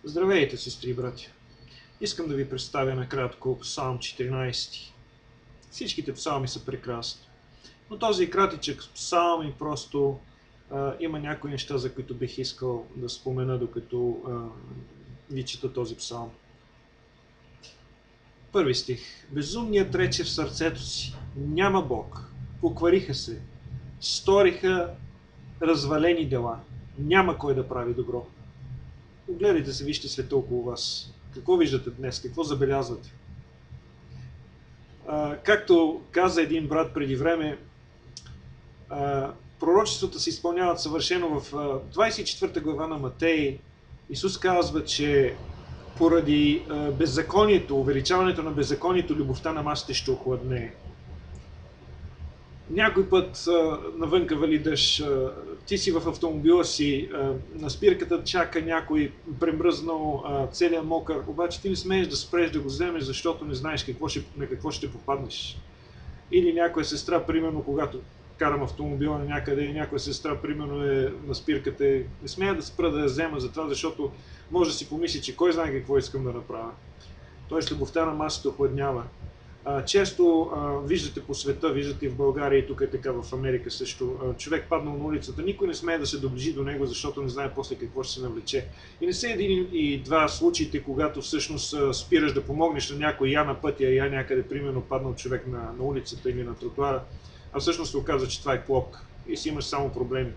Здравейте, сестри и братя! Искам да ви представя накратко Псалм 14. Всичките псалми са прекрасни, но този кратичък псалм и просто има някои неща, за които бих искал да спомена, докато ви чета този псалм. Първи стих. Безумният рече в сърцето си: няма Бог. Поквариха се, сториха развалени дела. Няма кой да прави добро. Огледайте се, вижте света около вас. Какво виждате днес? Какво забелязвате? Както каза един брат преди време, пророчествата се изпълняват съвършено в 24 глава на Матей. Исус казва, че поради беззаконието, увеличаването на беззаконието, любовта на масите ще охладне. Някой път навънка вали дъжд, ти си в автомобила си, на спирката чака някой премръзнал, целият мокър, обаче ти не смееш да спреш да го вземеш, защото не знаеш на какво ще попаднеш. Или някоя сестра, примерно, когато карам автомобила на някъде, и някоя сестра, примерно, е на спирката, не смея да спра да я взема за това, защото може да си помисли, че кой знае какво искам да направя. Тоест, любовта на масата охладнява. Често виждате по света, виждате и в България, и тук е така, в Америка също, човек паднал на улицата, никой не смее да се доближи до него, защото не знае после какво ще се навлече. И не са един и два случаите, когато всъщност спираш да помогнеш на някой, я на пътя, я някъде, примерно, паднал човек на улицата или на тротуара, а всъщност се оказва, че това е клопка и си имаш само проблеми.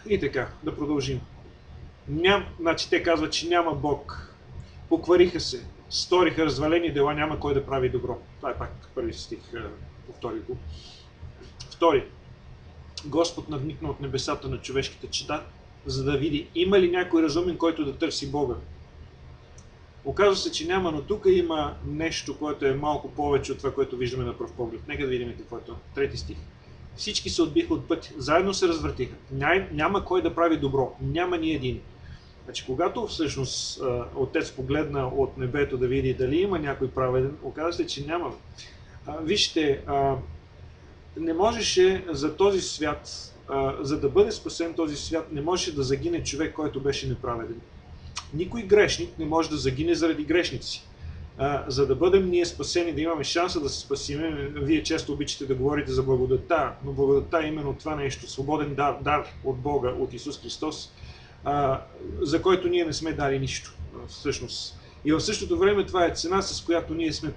И така, да продължим. Значи те казват, че няма Бог. Поквариха се, сториха развалени дела, няма кой да прави добро. Това е пак първи стих, повтори го. Втори. Господ надникна от небесата на човешките чета, за да види има ли някой разумен, който да търси Бога. Оказва се, че няма, но тук има нещо, което е малко повече от това, което виждаме на пръв поглед. Нека да видим какво е то. Трети стих. Всички се отбиха от пътя, заедно се развъртиха. Няма кой да прави добро, няма ни един. Значи, когато всъщност Отец погледна от небето да види дали има някой праведен, оказва се, че няма. Вижте, не можеше за този свят, за да бъде спасен този свят, не можеше да загине човек, който беше неправеден. Никой грешник не може да загине заради грешници. За да бъдем ние спасени, да имаме шанса да се спасиме, вие често обичате да говорите за благодатта, но благодатта е именно това нещо, свободен дар от Бога, от Исус Христос, за който ние не сме дали нищо, всъщност. И в същото време това е цена, с която ние сме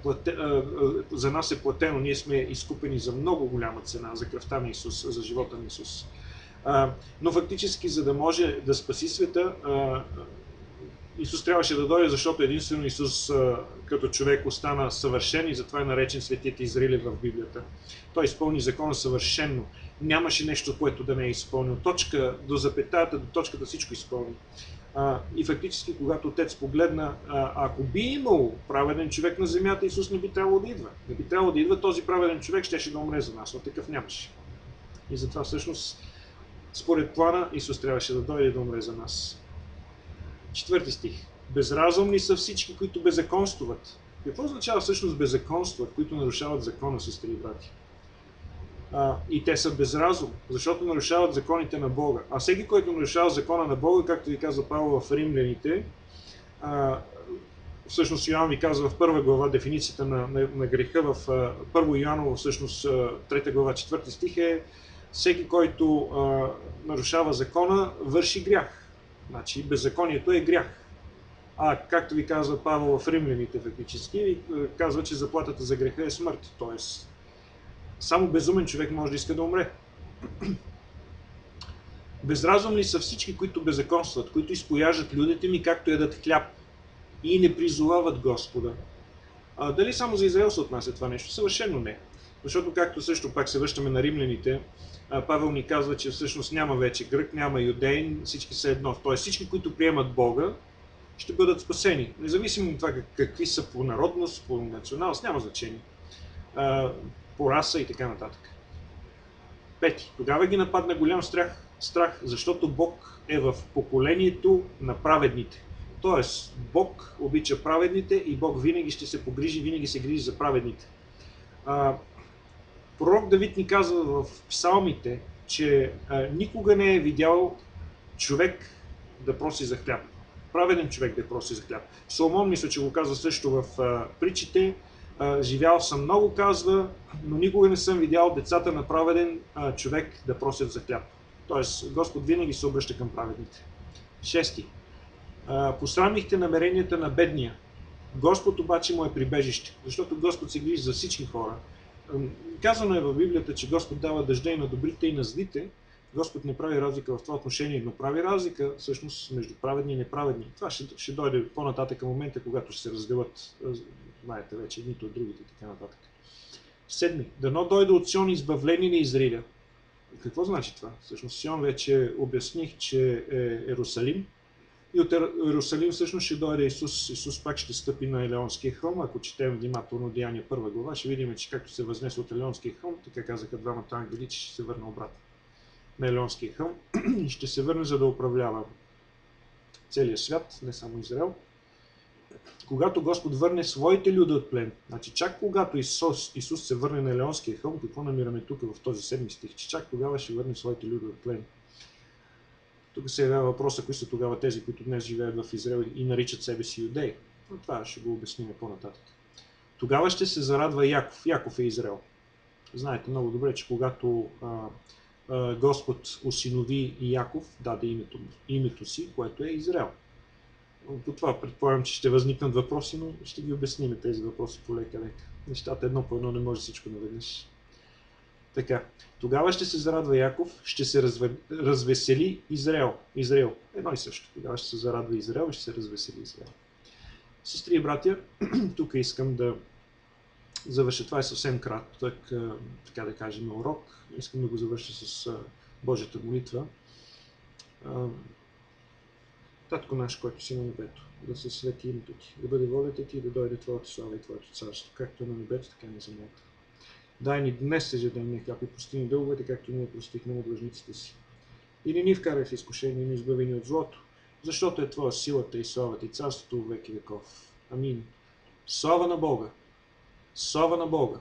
за нас е платено, ние сме изкупени за много голяма цена, за кръвта на Исус, за живота на Исус. Но фактически, за да може да спаси света, Исус трябваше да дойде, защото единствено Исус като човек остана съвършен и затова е наречен светият Израиле в Библията. Той изпълни закона съвършенно. Нямаше нещо, което да не е изпълнил. Точка до запетаята, до точката всичко изпълни. И фактически, когато Отец погледна, ако би имал праведен човек на земята, Исус не би трябвало да идва. Не би трябвало да идва, този праведен човек щеше да умре за нас, но такъв нямаше. И затова всъщност, според плана, Исус трябваше да дойде да умре за нас. Четвърти стих. Безразумни са всички, които беззаконствуват. Какво означава всъщност беззаконствуват, които нарушават закона, сестри и брати? И те са безразум, защото нарушават законите на Бога. А всеки, който нарушава закона на Бога, както ви казва Павел в Римляните, всъщност Йоан ви казва в първа глава дефиницията на греха, в първо Йоаново, всъщност 3 глава 4 стих е: всеки, който нарушава закона, върши грях. Значи беззаконието е грях. Както ви казва Павел в Римляните, фактически, казва, че заплатата за греха е смърт. Тоест, само безумен човек може да иска да умре. Безразумни са всички, които беззаконстват, които изпояжат людите ми, както ядат хляб и не призовават Господа. Дали само за Израел се отнася това нещо? Съвършено не. Защото, както също пак се връщаме на римляните, Павел ни казва, че всъщност няма вече грък, няма юдеин, всички са едно. Тоест всички, които приемат Бога, ще бъдат спасени. Независимо от това какви са по народност, по националност, няма значение. По раса и така нататък. Пети. Тогава ги нападна голям страх, защото Бог е в поколението на праведните. Тоест, Бог обича праведните и Бог винаги ще се погрижи, винаги се грижи за праведните. Пророк Давид ни казва в псалмите, че никога не е видял човек да проси за хляб. праведен човек да проси за хляб. Соломон мисля, че го казва също в притчите. Живял съм много, казва, но никога не съм видял децата на праведен човек да просят за хляб. Тоест, Господ винаги се обръща към праведните. 6. Посрамихте намеренията на бедния. Господ обаче му е прибежище, защото Господ се грижи за всички хора. Казано е в Библията, че Господ дава дъжда и на добрите и на злите. Господ не прави разлика в това отношение, но прави разлика всъщност между праведни и неправедни. Това ще дойде по-нататък към момента, когато ще се разделят, знаете вече, едните от другите и така нататък. 7. Дано дойде от Сион избавление на Израиля. Какво значи това? Всъщност Сион вече обясних, че е Иерусалим. И от Иерусалим всъщност ще дойде Исус. Исус пак ще стъпи на Елеонския хълм. Ако четем внимателно Деяния 1 глава, ще видим, че както се възнесе от Елеонския хълм, така казаха двамата ангели, че ще се върне обратно на Елеонския хълм и ще се върне, за да управлява целия свят, не само Израел. Когато Господ върне своите люда от плен, значи чак когато Исус се върне на Елеонския хълм, какво намираме тук в този 7 стих, че чак тогава ще върне своите люда от плен. Тук се явява въпроса, кои са тогава тези, които днес живеят в Израел и наричат себе си юдеи. Но това ще го обясним по-нататък. Тогава ще се зарадва Яков. Яков е Израел. Знаете много добре, че когато Господ осинови Яков, даде името си, което е Израел. По това предполагам, че ще възникнат въпроси, но ще ги обясним тези въпроси полека-лека. Нещата едно по едно не може всичко наведнъж. Така, тогава ще се зарадва Яков, ще се развесели Израел. Едно и също. Тогава ще се зарадва Израел и ще се развесели Израел. Сестри и братя, тук искам да завърша. Това е съвсем кратък, така да кажем, урок. Искам да го завърша с Божията молитва. Татко наш, който си на небето, да се свети името ти, да бъде волята ти и да дойде Твоята слава и Твоето царство, както на небето, така и на земята. Дай ни днес ежедневния хляб и прости ни дълговете, както ние простихме на длъжниците си. И не ни вкарай в изкушение, но избави ни от злото, защото е Твоя силата и славата и царството в веки веков. Амин. Слава на Бога! Слава на Бога!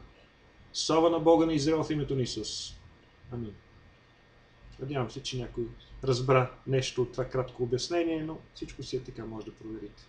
Слава на Бога на Израел в името на Исус. Амин. Надявам се, че някой разбра нещо от това кратко обяснение, но всичко си е така, може да проверите.